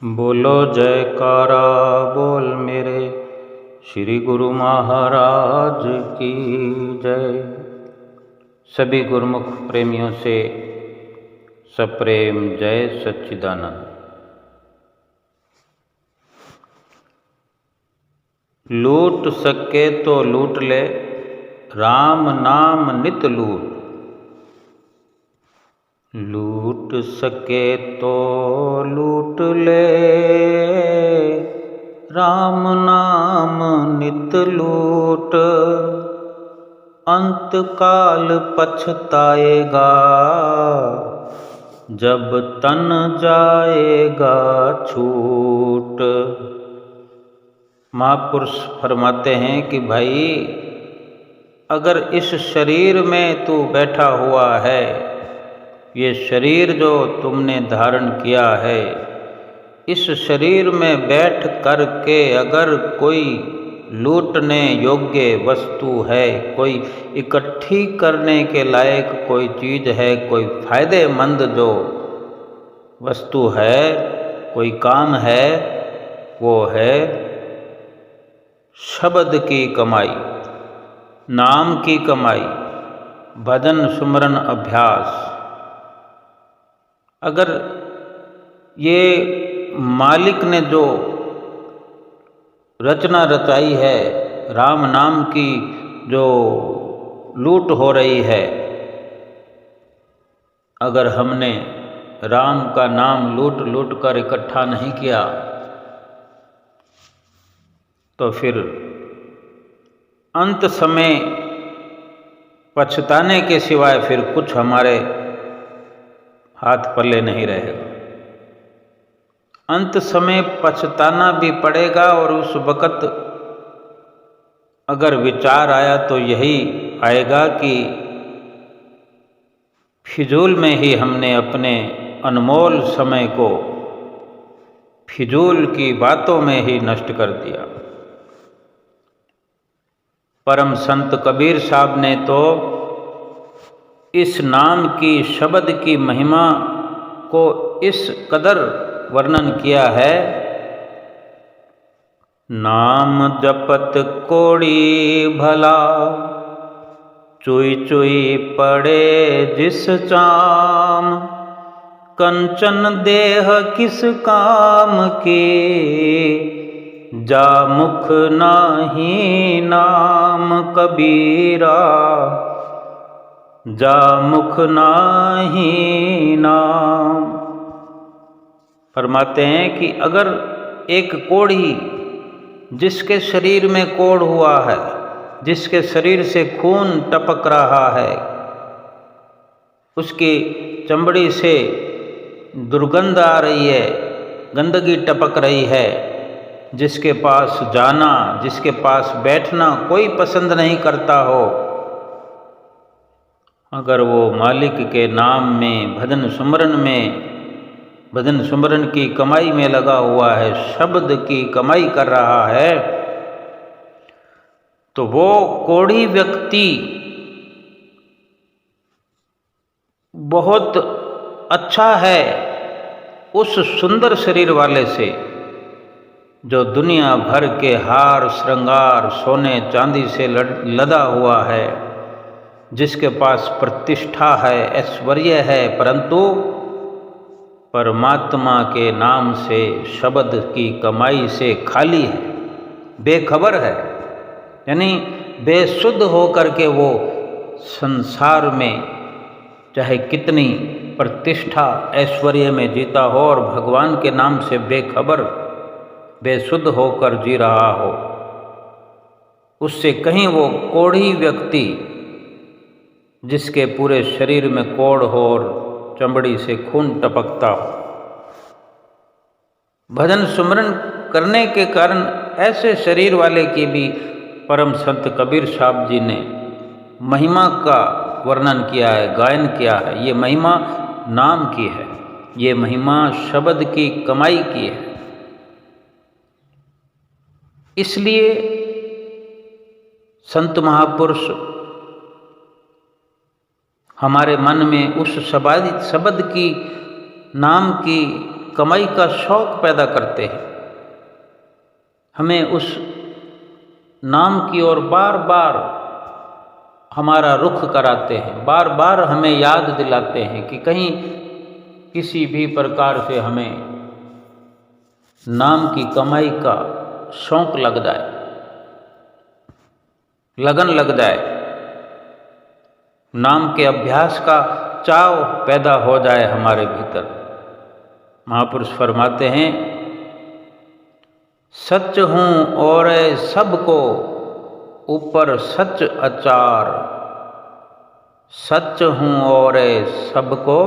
बोलो जयकारा बोल मेरे श्री गुरु महाराज की जय। सभी गुरुमुख प्रेमियों से सप्रेम जय सच्चिदानंद। लूट सके तो लूट ले, राम नाम नित लूट। लूट सके तो लूट ले, राम नाम नित लूट। अंत काल पछताएगा, जब तन जाएगा छूट। महापुरुष फरमाते हैं कि भाई, अगर इस शरीर में तू बैठा हुआ है, ये शरीर जो तुमने धारण किया है, इस शरीर में बैठ कर के अगर कोई लूटने योग्य वस्तु है, कोई इकट्ठी करने के लायक कोई चीज़ है, कोई फायदेमंद जो वस्तु है, कोई काम है, वो है शब्द की कमाई, नाम की कमाई, भजन सुमरन अभ्यास। अगर ये मालिक ने जो रचना रचाई है, राम नाम की जो लूट हो रही है, अगर हमने राम का नाम लूट लूट कर इकट्ठा नहीं किया, तो फिर अंत समय पछताने के सिवाय फिर कुछ हमारे हाथ पल्ले नहीं रहेगा। अंत समय पछताना भी पड़ेगा, और उस वक़्त अगर विचार आया तो यही आएगा कि फिजूल में ही हमने अपने अनमोल समय को फिजूल की बातों में ही नष्ट कर दिया। परम संत कबीर साहब ने तो इस नाम की, शब्द की महिमा को इस कदर वर्णन किया है। नाम जपत कोड़ी भला, चुई चुई पड़े जिस चाम। कंचन देह किस काम की, जा मुख नाही नाम कबीरा। जा मुख नाही नाम। फरमाते हैं कि अगर एक कोढ़ी, जिसके शरीर में कोढ़ हुआ है, जिसके शरीर से खून टपक रहा है, उसकी चमड़ी से दुर्गंध आ रही है, गंदगी टपक रही है, जिसके पास जाना, जिसके पास बैठना कोई पसंद नहीं करता हो, अगर वो मालिक के नाम में, भजन सुमरन में, भजन सुमरन की कमाई में लगा हुआ है, शब्द की कमाई कर रहा है, तो वो कोढ़ी व्यक्ति बहुत अच्छा है उस सुंदर शरीर वाले से, जो दुनिया भर के हार श्रृंगार, सोने चांदी से लदा हुआ है, जिसके पास प्रतिष्ठा है, ऐश्वर्य है, परंतु परमात्मा के नाम से, शब्द की कमाई से खाली है, बेखबर है। यानी बेसुध होकर के वो संसार में चाहे कितनी प्रतिष्ठा ऐश्वर्य में जीता हो, और भगवान के नाम से बेखबर, बेसुध होकर जी रहा हो, उससे कहीं वो कोढ़ी व्यक्ति, जिसके पूरे शरीर में कोढ़ हो और चमड़ी से खून टपकता हो, भजन सुमरन करने के कारण ऐसे शरीर वाले की भी परम संत कबीर साहब जी ने महिमा का वर्णन किया है, गायन किया है। ये महिमा नाम की है, ये महिमा शब्द की कमाई की है। इसलिए संत महापुरुष हमारे मन में उस शब्द की, नाम की कमाई का शौक़ पैदा करते हैं, हमें उस नाम की ओर बार बार हमारा रुख कराते हैं, बार बार हमें याद दिलाते हैं कि कहीं किसी भी प्रकार से हमें नाम की कमाई का शौक़ लग जाए, लगन लग जाए, नाम के अभ्यास का चाव पैदा हो जाए हमारे भीतर। महापुरुष फरमाते हैं, सच हूँ और सबको ऊपर सच अचार, सच हूँ और सबको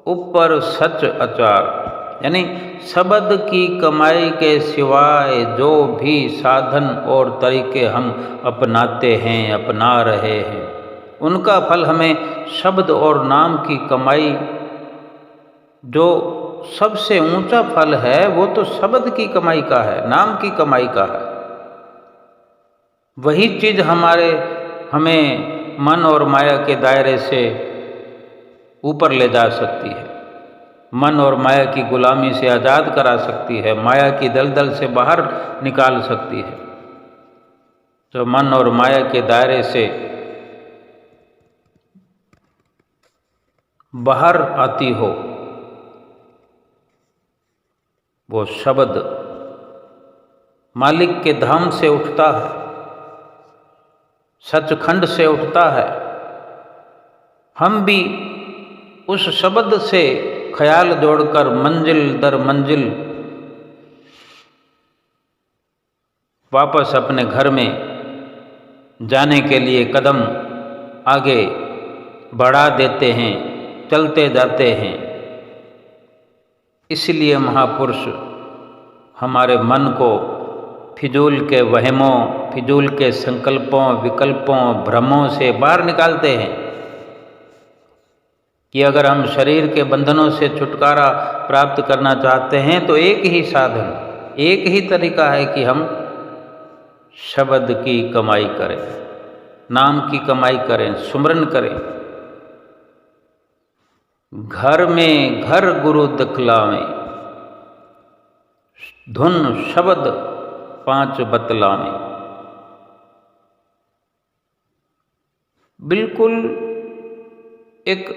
ऊपर सच अचार। यानी शब्द की कमाई के सिवाय जो भी साधन और तरीके हम अपनाते हैं, अपना रहे हैं, उनका फल हमें शब्द और नाम की कमाई, जो सबसे ऊंचा फल है वो तो शब्द की कमाई का है, नाम की कमाई का है। वही चीज़ हमें मन और माया के दायरे से ऊपर ले जा सकती है, मन और माया की गुलामी से आज़ाद करा सकती है, माया की दलदल से बाहर निकाल सकती है। जो मन और माया के दायरे से बाहर आती हो, वो शब्द मालिक के धाम से उठता है, सचखंड से उठता है। हम भी उस शब्द से ख्याल जोड़कर मंजिल दर मंजिल वापस अपने घर में जाने के लिए कदम आगे बढ़ा देते हैं, चलते जाते हैं। इसलिए महापुरुष हमारे मन को फिजूल के वहमों, फिजूल के संकल्पों, विकल्पों, भ्रमों से बाहर निकालते हैं कि अगर हम शरीर के बंधनों से छुटकारा प्राप्त करना चाहते हैं तो एक ही साधन, एक ही तरीका है कि हम शब्द की कमाई करें, नाम की कमाई करें, सुमरन करें। घर में घर गुरु दिखलावें, धुन शब्द 5 बतलावें। बिल्कुल एक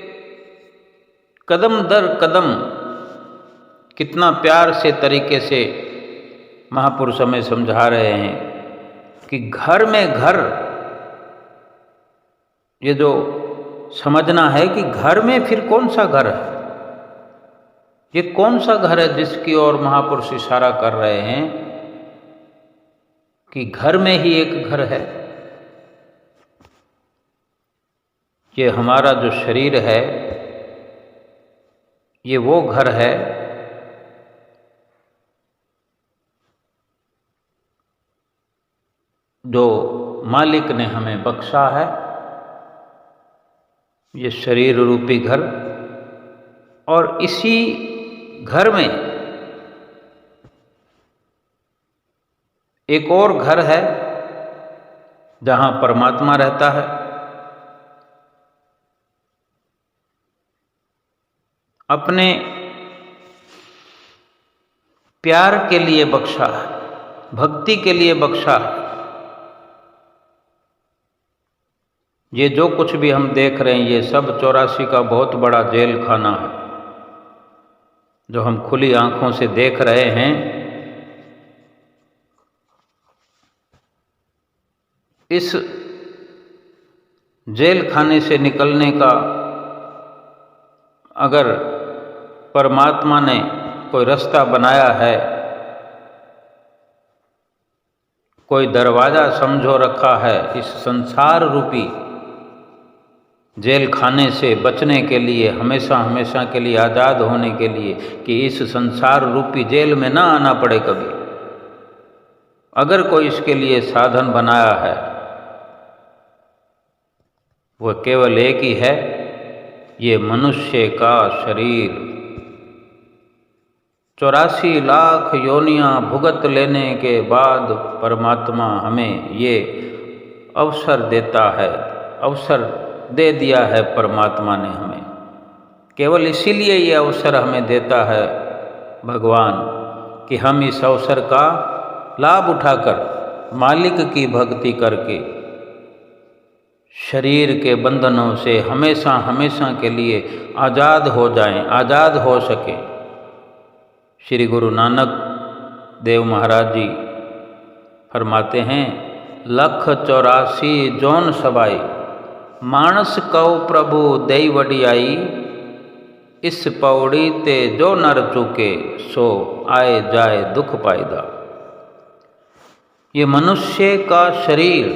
कदम दर कदम कितना प्यार से तरीके से महापुरुष हमें समझा रहे हैं कि घर में घर, ये जो समझना है कि घर में फिर कौन सा घर है, ये कौन सा घर है जिसकी ओर महापुरुष इशारा कर रहे हैं कि घर में ही एक घर है। ये हमारा जो शरीर है, ये वो घर है जो मालिक ने हमें बख्शा है, ये शरीर रूपी घर। और इसी घर में एक और घर है जहाँ परमात्मा रहता है। अपने प्यार के लिए बख्शा है, भक्ति के लिए बख्शा है। ये जो कुछ भी हम देख रहे हैं, ये सब 84 का बहुत बड़ा जेल खाना है जो हम खुली आंखों से देख रहे हैं। इस जेल खाने से निकलने का अगर परमात्मा ने कोई रास्ता बनाया है, कोई दरवाज़ा समझो रखा है इस संसार रूपी जेल खाने से बचने के लिए, हमेशा हमेशा के लिए आज़ाद होने के लिए, कि इस संसार रूपी जेल में ना आना पड़े कभी, अगर कोई इसके लिए साधन बनाया है, वह केवल एक ही है, ये मनुष्य का शरीर। 84 लाख योनियां भुगत लेने के बाद परमात्मा हमें ये अवसर देता है, अवसर दे दिया है परमात्मा ने हमें। केवल इसीलिए ये अवसर हमें देता है भगवान कि हम इस अवसर का लाभ उठाकर मालिक की भक्ति करके शरीर के बंधनों से हमेशा हमेशा के लिए आज़ाद हो जाएं, आज़ाद हो सकें। श्री गुरु नानक देव महाराज जी फरमाते हैं, 184 जोन सबाई मानस कौ प्रभु देई वडियाई, इस पौड़ी ते जो नर चूके सो आए जाए दुख पायदा। ये मनुष्य का शरीर,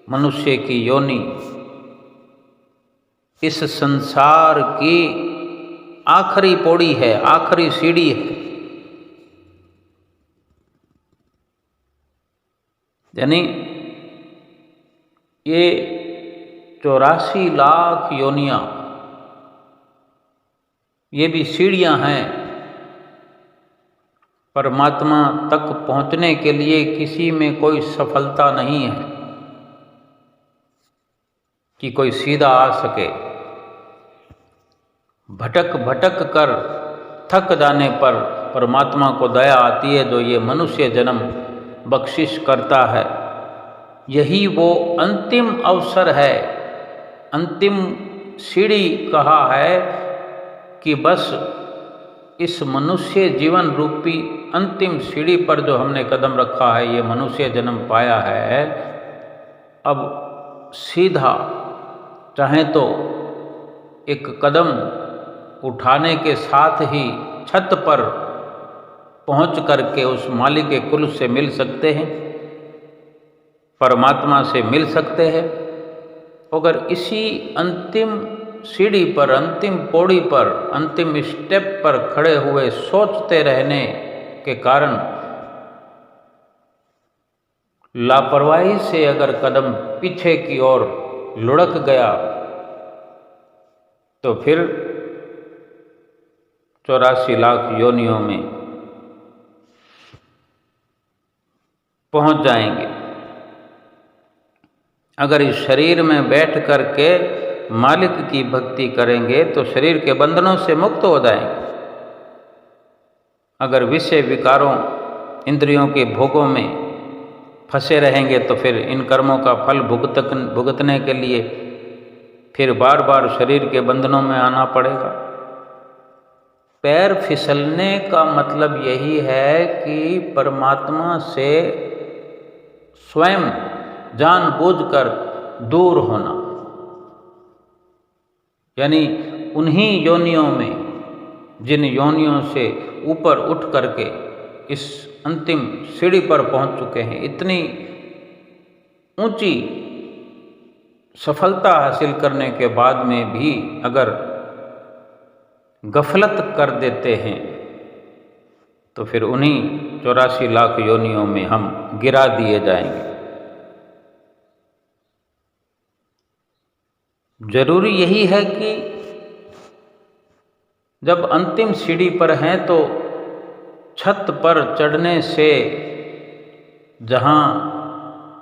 मनुष्य की योनि इस संसार की आखिरी पौड़ी है, आखिरी सीढ़ी है। यानी ये 84 लाख योनियां, ये भी सीढ़ियां हैं परमात्मा तक पहुंचने के लिए। किसी में कोई सफलता नहीं है कि कोई सीधा आ सके। भटक भटक कर थक जाने पर परमात्मा को दया आती है, जो ये मनुष्य जन्म बख्शिश करता है। यही वो अंतिम अवसर है, अंतिम सीढ़ी कहा है कि बस इस मनुष्य जीवन रूपी अंतिम सीढ़ी पर जो हमने कदम रखा है, ये मनुष्य जन्म पाया है, अब सीधा चाहे तो एक कदम उठाने के साथ ही छत पर पहुंच करके उस मालिक के कुल से मिल सकते हैं, परमात्मा से मिल सकते हैं। अगर इसी अंतिम सीढ़ी पर, अंतिम पौड़ी पर, अंतिम स्टेप पर खड़े हुए सोचते रहने के कारण लापरवाही से अगर कदम पीछे की ओर लुढ़क गया तो फिर 84 लाख योनियों में पहुंच जाएंगे। अगर इस शरीर में बैठ करके मालिक की भक्ति करेंगे तो शरीर के बंधनों से मुक्त हो जाएंगे। अगर विषय विकारों, इंद्रियों के भोगों में फंसे रहेंगे तो फिर इन कर्मों का फल भुगतने के लिए फिर बार बार शरीर के बंधनों में आना पड़ेगा। पैर फिसलने का मतलब यही है कि परमात्मा से स्वयं जानबूझकर दूर होना, यानी उन्हीं योनियों में, जिन योनियों से ऊपर उठ करके इस अंतिम सीढ़ी पर पहुंच चुके हैं, इतनी ऊंची सफलता हासिल करने के बाद में भी अगर गफलत कर देते हैं तो फिर उन्हीं 84 लाख योनियों में हम गिरा दिए जाएंगे। जरूरी यही है कि जब अंतिम सीढ़ी पर हैं तो छत पर चढ़ने से जहाँ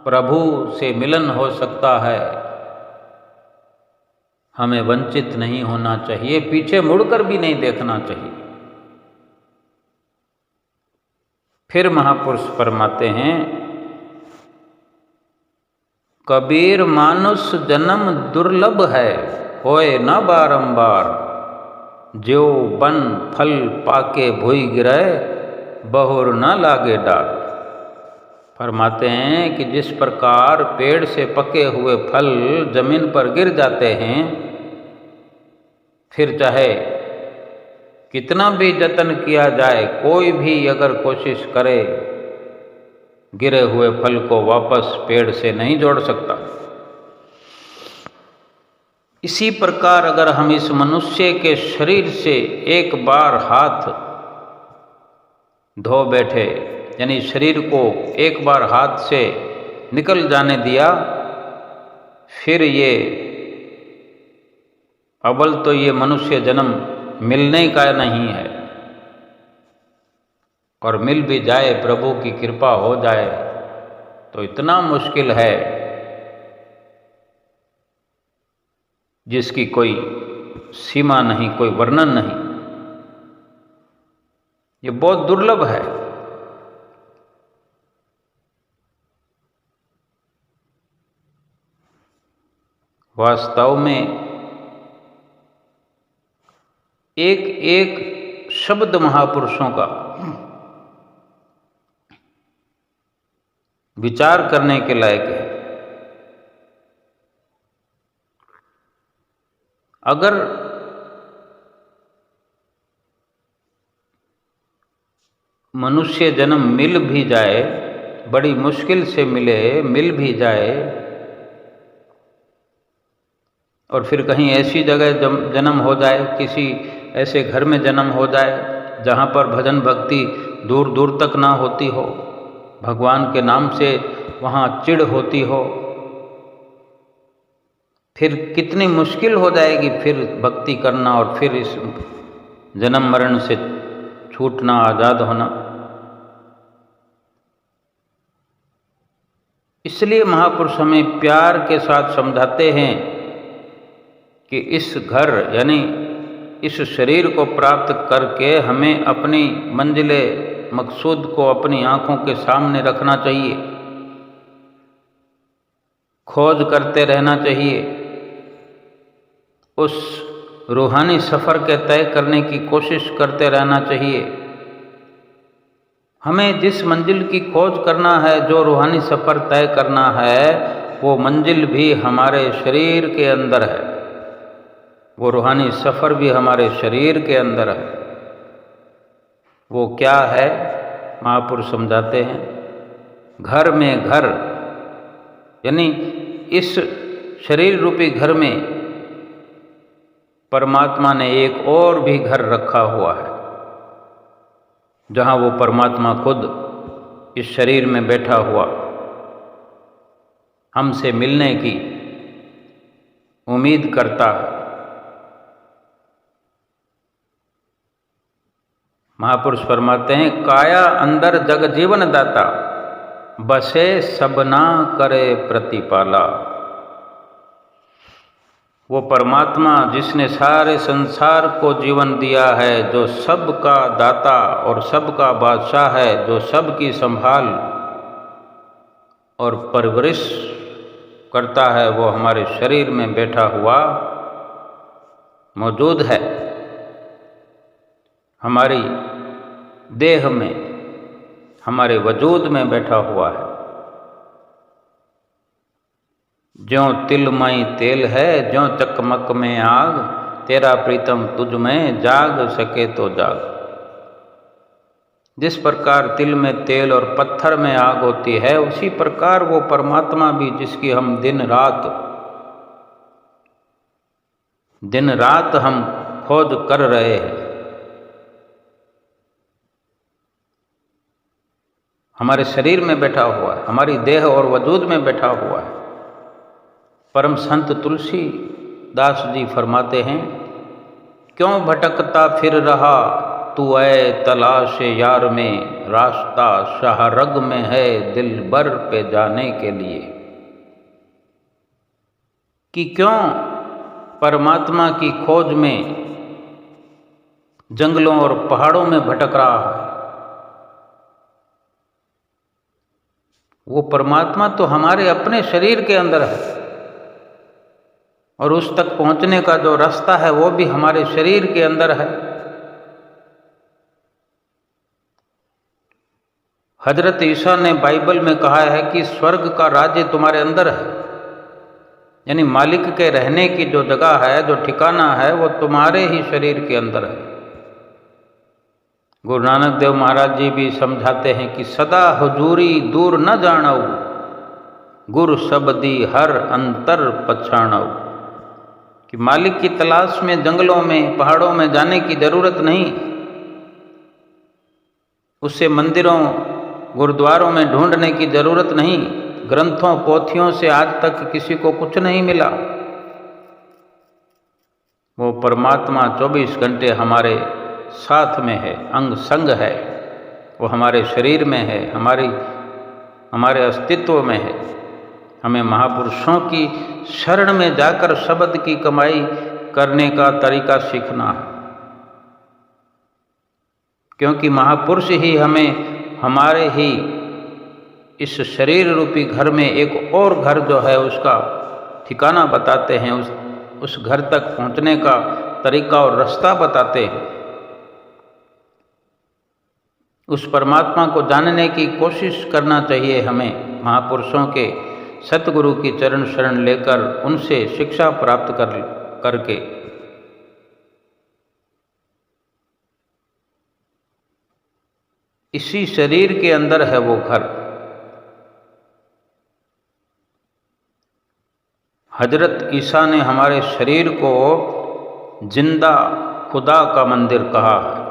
प्रभु से मिलन हो सकता है, हमें वंचित नहीं होना चाहिए, पीछे मुड़कर भी नहीं देखना चाहिए। फिर महापुरुष फरमाते हैं, कबीर मानुष जन्म दुर्लभ है, होए न बारंबार, ज्यो बन फल पाके भुई गिरे, बहुर न लागे डार। फरमाते हैं कि जिस प्रकार पेड़ से पके हुए फल जमीन पर गिर जाते हैं, फिर चाहे कितना भी जतन किया जाए, कोई भी अगर कोशिश करे, गिरे हुए फल को वापस पेड़ से नहीं जोड़ सकता। इसी प्रकार अगर हम इस मनुष्य के शरीर से एक बार हाथ धो बैठे, यानी शरीर को एक बार हाथ से निकल जाने दिया, फिर ये अव्वल तो ये मनुष्य जन्म मिलने का नहीं है, और मिल भी जाए, प्रभु की कृपा हो जाए तो इतना मुश्किल है जिसकी कोई सीमा नहीं, कोई वर्णन नहीं। ये बहुत दुर्लभ है। वास्तव में एक एक शब्द महापुरुषों का विचार करने के लायक है। अगर मनुष्य जन्म मिल भी जाए, बड़ी मुश्किल से मिल भी जाए, और फिर कहीं ऐसी जगह जन्म हो जाए, किसी ऐसे घर में जन्म हो जाए जहाँ पर भजन भक्ति दूर दूर तक ना होती हो, भगवान के नाम से वहाँ चिढ़ होती हो, फिर कितनी मुश्किल हो जाएगी फिर भक्ति करना और फिर इस जन्म मरण से छूटना, आज़ाद होना। इसलिए महापुरुष हमें प्यार के साथ समझाते हैं कि इस घर यानी इस शरीर को प्राप्त करके हमें अपनी मंजिले मकसूद को अपनी आँखों के सामने रखना चाहिए, खोज करते रहना चाहिए, उस रूहानी सफ़र के तय करने की कोशिश करते रहना चाहिए। हमें जिस मंजिल की खोज करना है, जो रूहानी सफ़र तय करना है, वो मंजिल भी हमारे शरीर के अंदर है, वो रूहानी सफ़र भी हमारे शरीर के अंदर है। वो क्या है? महापुरुष समझाते हैं, घर में घर, यानी इस शरीर रूपी घर में परमात्मा ने एक और भी घर रखा हुआ है, जहाँ वो परमात्मा खुद इस शरीर में बैठा हुआ हमसे मिलने की उम्मीद करता है। महापुरुष फरमाते हैं, काया अंदर जग जीवन दाता, बसे सबना करे प्रतिपाला। वो परमात्मा जिसने सारे संसार को जीवन दिया है, जो सबका दाता और सबका बादशाह है, जो सबकी संभाल और परवरिश करता है, वो हमारे शरीर में बैठा हुआ मौजूद है, हमारी देह में, हमारे वजूद में बैठा हुआ है। ज्यों तिल माई तेल है, ज्यों चकमक में आग, तेरा प्रीतम तुझ में जाग सके तो जाग। जिस प्रकार तिल में तेल और पत्थर में आग होती है, उसी प्रकार वो परमात्मा भी, जिसकी हम दिन रात हम खोज कर रहे हैं, हमारे शरीर में बैठा हुआ है, हमारी देह और वजूद में बैठा हुआ है। परम संत तुलसीदास जी फरमाते हैं, क्यों भटकता फिर रहा तू ऐ तलाश यार में, रास्ता शाहरग में है दिल बर पे जाने के लिए। कि क्यों परमात्मा की खोज में जंगलों और पहाड़ों में भटक रहा है। वो परमात्मा तो हमारे अपने शरीर के अंदर है, और उस तक पहुंचने का जो रास्ता है वो भी हमारे शरीर के अंदर है। हजरत ईसा ने बाइबल में कहा है कि स्वर्ग का राज्य तुम्हारे अंदर है, यानी मालिक के रहने की जो जगह है, जो ठिकाना है, वो तुम्हारे ही शरीर के अंदर है। गुरु नानक देव महाराज जी भी समझाते हैं कि सदा हुजूरी दूर न जाणऊ, गुरु शब्दी हर अंतर पछाणऊ। कि मालिक की तलाश में जंगलों में पहाड़ों में जाने की जरूरत नहीं, उससे मंदिरों गुरुद्वारों में ढूंढने की जरूरत नहीं, ग्रंथों पोथियों से आज तक किसी को कुछ नहीं मिला। वो परमात्मा 24 घंटे हमारे साथ में है, अंग संग है, वो हमारे शरीर में है, हमारे अस्तित्व में है। हमें महापुरुषों की शरण में जाकर शब्द की कमाई करने का तरीका सीखना है। क्योंकि महापुरुष ही हमें हमारे ही इस शरीर रूपी घर में एक और घर जो है उसका ठिकाना बताते हैं, उस घर तक पहुंचने का तरीका और रास्ता बताते हैं। उस परमात्मा को जानने की कोशिश करना चाहिए हमें, महापुरुषों के सतगुरु की चरण शरण लेकर उनसे शिक्षा प्राप्त करके। इसी शरीर के अंदर है वो घर। हजरत ईसा ने हमारे शरीर को जिंदा खुदा का मंदिर कहा है।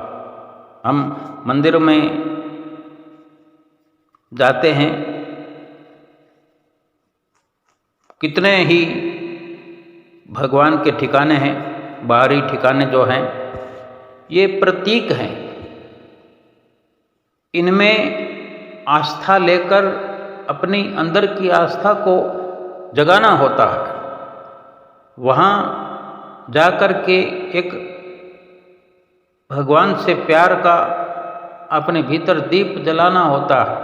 हम मंदिर में जाते हैं, कितने ही भगवान के ठिकाने हैं, बाहरी ठिकाने जो हैं ये प्रतीक हैं। इनमें आस्था लेकर अपनी अंदर की आस्था को जगाना होता है। वहाँ जाकर के एक भगवान से प्यार का अपने भीतर दीप जलाना होता है,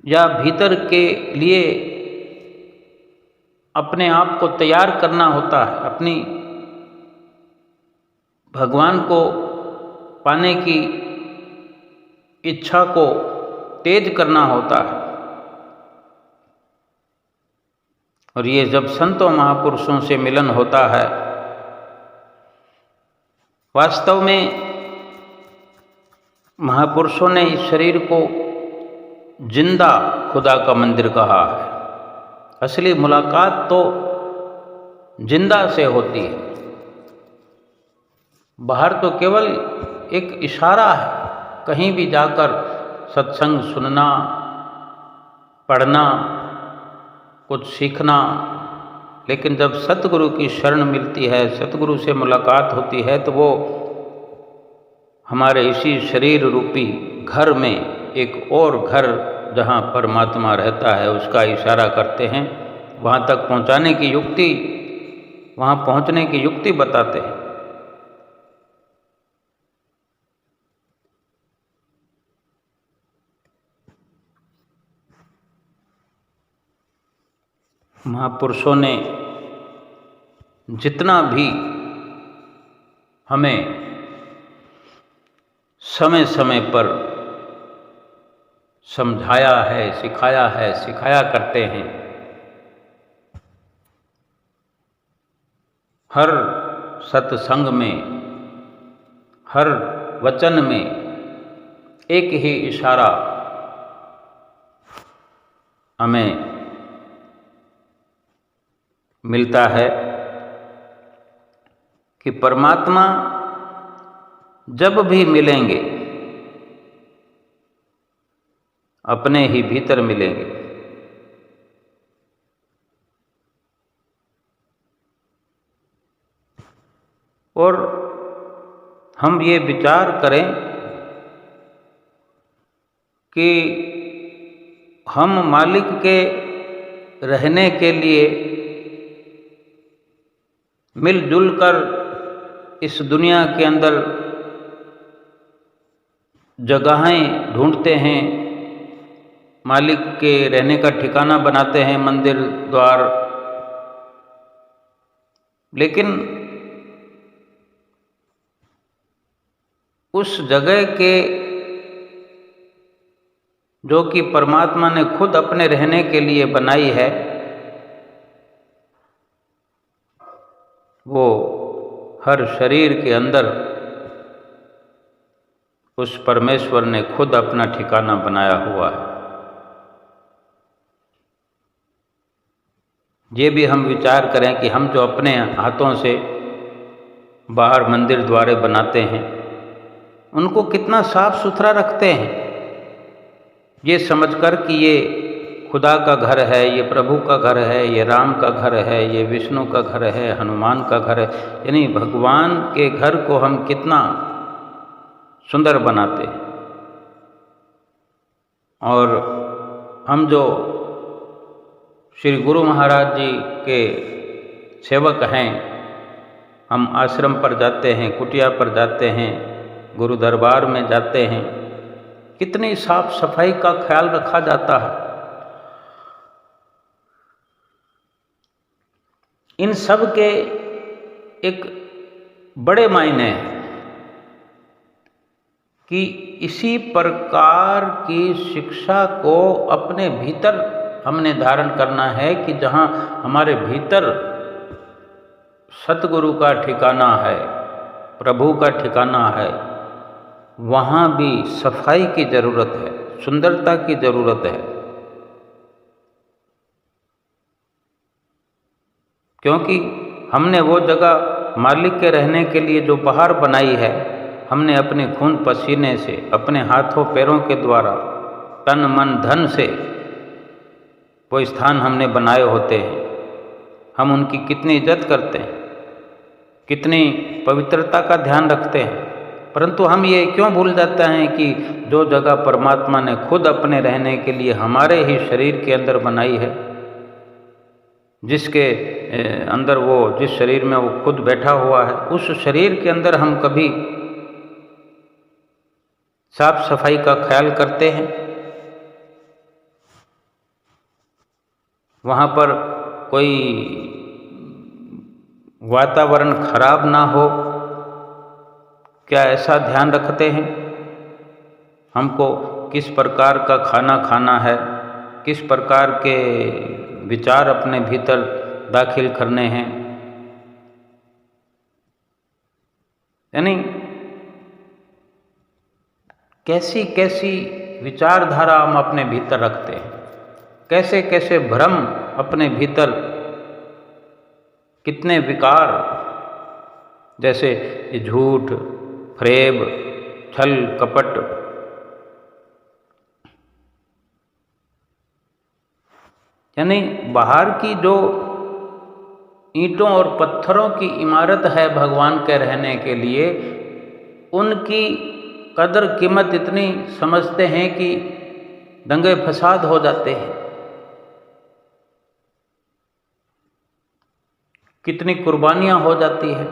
या भीतर के लिए अपने आप को तैयार करना होता है, अपनी भगवान को पाने की इच्छा को तेज करना होता है। और ये जब संतों महापुरुषों से मिलन होता है, वास्तव में महापुरुषों ने इस शरीर को जिंदा खुदा का मंदिर कहा है। असली मुलाकात तो जिंदा से होती है। बाहर तो केवल एक इशारा है, कहीं भी जाकर सत्संग सुनना, पढ़ना, कुछ सीखना, लेकिन जब सतगुरु की शरण मिलती है, सतगुरु से मुलाकात होती है, तो वो हमारे इसी शरीर रूपी घर में एक और घर जहाँ परमात्मा रहता है उसका इशारा करते हैं। वहाँ तक पहुँचाने की युक्ति, वहाँ पहुँचने की युक्ति बताते हैं। महापुरुषों ने जितना भी हमें समय समय पर समझाया है, सिखाया करते हैं, हर सत्संग में, हर वचन में एक ही इशारा हमें मिलता है कि परमात्मा जब भी मिलेंगे अपने ही भीतर मिलेंगे। और हम ये विचार करें कि हम मालिक के रहने के लिए मिलजुल कर इस दुनिया के अंदर जगहें ढूंढते हैं, मालिक के रहने का ठिकाना बनाते हैं, मंदिर द्वार, लेकिन उस जगह के जो कि परमात्मा ने खुद अपने रहने के लिए बनाई है, वो हर शरीर के अंदर उस परमेश्वर ने खुद अपना ठिकाना बनाया हुआ है। ये भी हम विचार करें कि हम जो अपने हाथों से बाहर मंदिर द्वारे बनाते हैं, उनको कितना साफ सुथरा रखते हैं, ये समझकर कि ये खुदा का घर है, ये प्रभु का घर है, ये राम का घर है, ये विष्णु का घर है, हनुमान का घर है। यानी भगवान के घर को हम कितना सुंदर बनाते हैं। और हम जो श्री गुरु महाराज जी के सेवक हैं, हम आश्रम पर जाते हैं, कुटिया पर जाते हैं, गुरु दरबार में जाते हैं, कितनी साफ सफाई का ख्याल रखा जाता है। इन सब के एक बड़े मायने हैं कि इसी प्रकार की शिक्षा को अपने भीतर हमने धारण करना है कि जहाँ हमारे भीतर सतगुरु का ठिकाना है, प्रभु का ठिकाना है, वहाँ भी सफाई की जरूरत है, सुंदरता की जरूरत है। क्योंकि हमने वो जगह मालिक के रहने के लिए जो बाहर बनाई है, हमने अपने खून पसीने से, अपने हाथों पैरों के द्वारा, तन मन धन से वो स्थान हमने बनाए होते हैं। हम उनकी कितनी इज्जत करते हैं, कितनी पवित्रता का ध्यान रखते हैं, परंतु हम ये क्यों भूल जाते हैं कि जो जगह परमात्मा ने खुद अपने रहने के लिए हमारे ही शरीर के अंदर बनाई है, जिसके अंदर वो, जिस शरीर में वो खुद बैठा हुआ है, उस शरीर के अंदर हम कभी साफ सफाई का ख्याल करते हैं? वहाँ पर कोई वातावरण खराब ना हो, क्या ऐसा ध्यान रखते हैं? हमको किस प्रकार का खाना खाना है, किस प्रकार के विचार अपने भीतर दाखिल करने हैं, यानी कैसी कैसी विचारधारा हम अपने भीतर रखते हैं, कैसे कैसे भ्रम अपने भीतर, कितने विकार, जैसे झूठ, फरेब, छल कपट, यानी बाहर की जो ईंटों और पत्थरों की इमारत है भगवान के रहने के लिए, उनकी कदर कीमत इतनी समझते हैं कि दंगे फसाद हो जाते हैं। कितनी कुर्बानियां हो जाती है,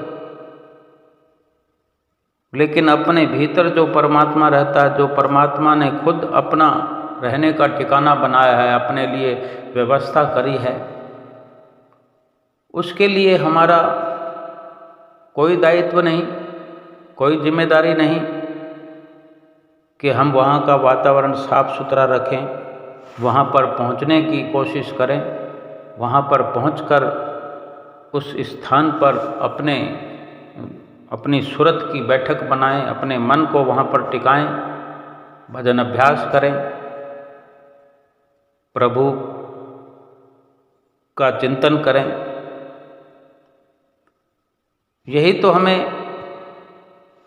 लेकिन अपने भीतर जो परमात्मा रहता है, जो परमात्मा ने खुद अपना रहने का ठिकाना बनाया है, अपने लिए व्यवस्था करी है, उसके लिए हमारा कोई दायित्व नहीं, कोई जिम्मेदारी नहीं कि हम वहाँ का वातावरण साफ सुथरा रखें, वहाँ पर पहुँचने की कोशिश करें, वहाँ पर पहुँचकर उस स्थान पर अपनी सूरत की बैठक बनाएं, अपने मन को वहाँ पर टिकाएं, भजन अभ्यास करें, प्रभु का चिंतन करें। यही तो हमें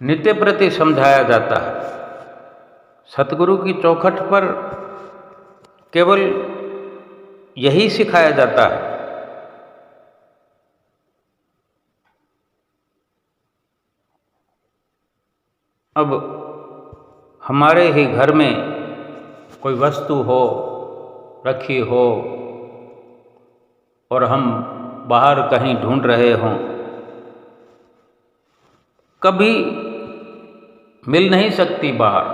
नित्य प्रति समझाया जाता है। सतगुरु की चौखट पर केवल यही सिखाया जाता है। अब हमारे ही घर में कोई वस्तु हो, रखी हो, और हम बाहर कहीं ढूंढ रहे हों, कभी मिल नहीं सकती बाहर,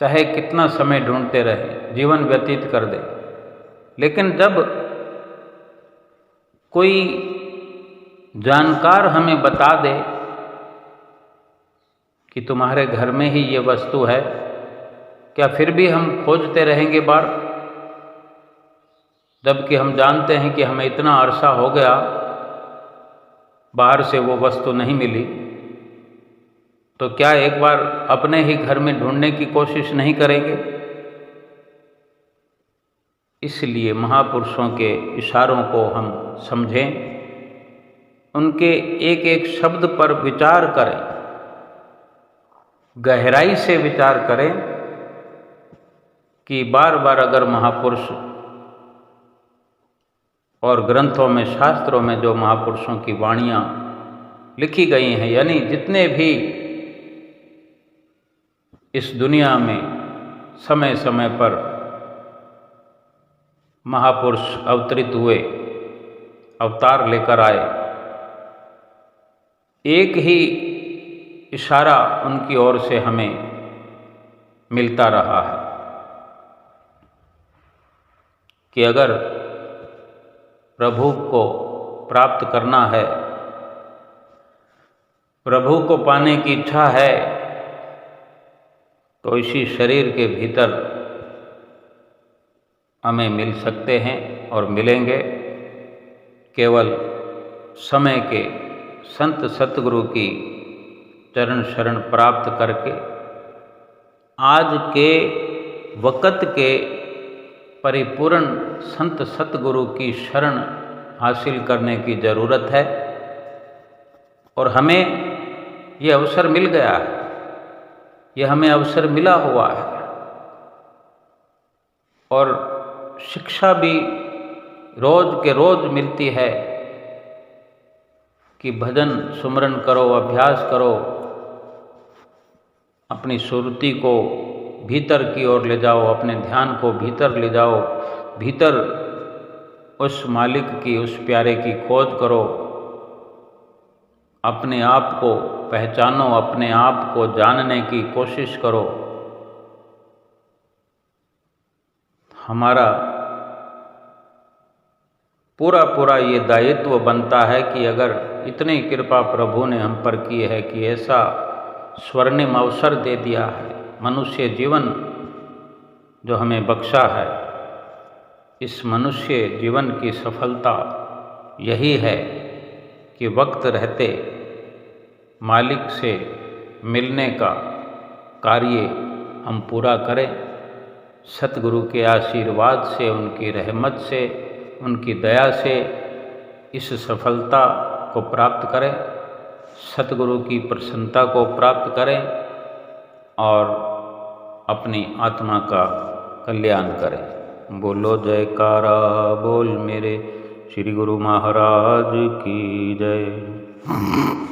चाहे कितना समय ढूंढते रहे, जीवन व्यतीत कर दे। लेकिन जब कोई जानकार हमें बता दे कि तुम्हारे घर में ही ये वस्तु है, क्या फिर भी हम खोजते रहेंगे बाहर? जबकि हम जानते हैं कि हमें इतना अरसा हो गया बाहर से वो वस्तु नहीं मिली, तो क्या एक बार अपने ही घर में ढूंढने की कोशिश नहीं करेंगे? इसलिए महापुरुषों के इशारों को हम समझें, उनके एक एक शब्द पर विचार करें, गहराई से विचार करें कि बार बार अगर महापुरुष और ग्रंथों में, शास्त्रों में जो महापुरुषों की वाणियाँ लिखी गई हैं, यानी जितने भी इस दुनिया में समय समय पर महापुरुष अवतरित हुए, अवतार लेकर आए, एक ही इशारा उनकी ओर से हमें मिलता रहा है कि अगर प्रभु को प्राप्त करना है, प्रभु को पाने की इच्छा है, तो इसी शरीर के भीतर हमें मिल सकते हैं और मिलेंगे केवल समय के संत सतगुरु की चरण शरण प्राप्त करके। आज के वक़्त के परिपूर्ण संत सतगुरु की शरण हासिल करने की ज़रूरत है और हमें ये अवसर मिल गया है, ये हमें अवसर मिला हुआ है। और शिक्षा भी रोज के रोज मिलती है कि भजन सुमरन करो, अभ्यास करो, अपनी सुरति को भीतर की ओर ले जाओ, अपने ध्यान को भीतर ले जाओ, भीतर उस मालिक की, उस प्यारे की खोज करो, अपने आप को पहचानो, अपने आप को जानने की कोशिश करो। हमारा पूरा ये दायित्व बनता है कि अगर इतनी कृपा प्रभु ने हम पर की है कि ऐसा स्वर्णिम अवसर दे दिया है, मनुष्य जीवन जो हमें बख्शा है, इस मनुष्य जीवन की सफलता यही है कि वक्त रहते मालिक से मिलने का कार्य हम पूरा करें। सतगुरु के आशीर्वाद से, उनकी रहमत से, उनकी दया से इस सफलता को प्राप्त करें, सतगुरु की प्रसन्नता को प्राप्त करें और अपनी आत्मा का कल्याण करें। बोलो जयकारा बोल मेरे श्री गुरु महाराज की जय।